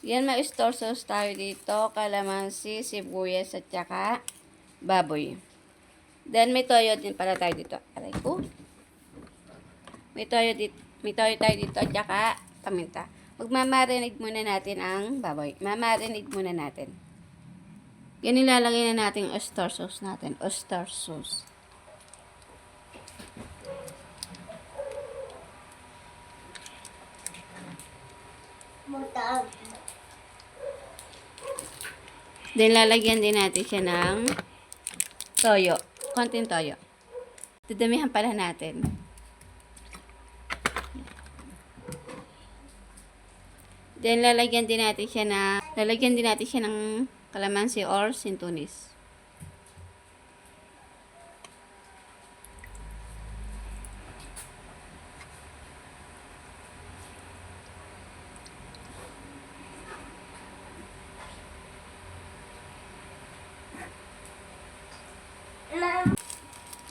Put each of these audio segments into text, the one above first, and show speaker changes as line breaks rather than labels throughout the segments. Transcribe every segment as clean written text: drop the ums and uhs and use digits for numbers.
Yan, may store sauce tayo dito. Kalamansi, sibuyas, at saka baboy. Then, may toyo din pala tayo dito. Aray ko. May toyo tayo dito at saka paminta. Magmamarinate muna natin ang baboy. Mamarinate muna natin. Yan, ilalagay na natin yung oyster sauce natin. Oyster sauce. Then, lalagyan din natin siya ng toyo. Konting toyo. Dadamihan pala natin. Then, lalagyan din natin siya ng kalamansi or sintunis.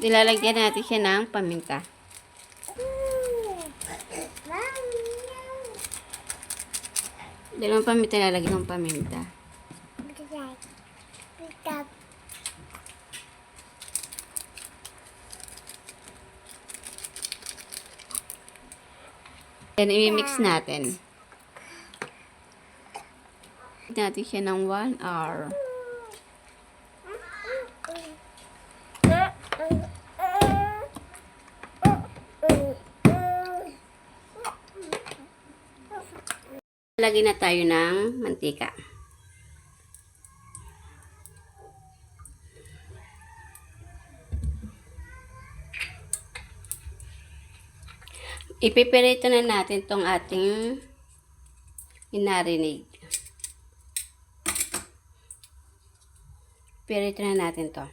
Nilalagyan natin siya ng paminta. Dalawang paminta lalagyan ng paminta. Then, i-mix natin. Natin siya ng 1 hour. Lagyan na tayo ng mantika. Ipiperito na natin tong ating inarinate. Perito na natin to.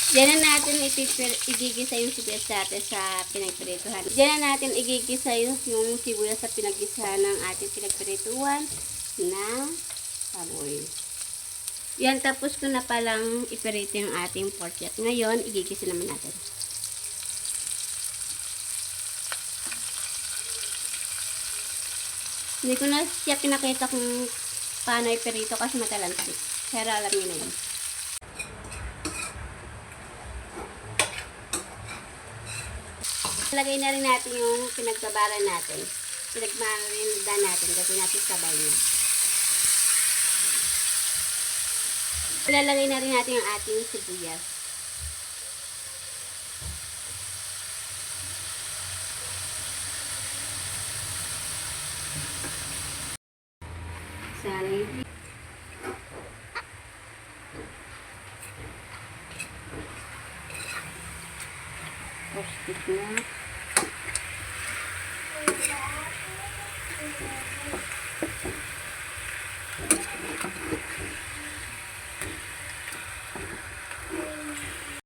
Diyan na natin igigisa yung sibuyas natin sa pinagprituhan. Diyan na natin igigisa yung sibuyas sa pinaggisahan ng ating pinagprituhan na baboy. Yan, tapos ko na palang iperito yung ating pork chop. Ngayon, igigisa naman natin. Hindi ko na siya pinakita kung paano iperito kasi matalansik. Pero alam niyo na yun. Lagay na rin natin yung pinagbabaran natin. Pinagmarinda natin kasi natin sabay niya. Ilalagay na rin natin yung ating sibuyas.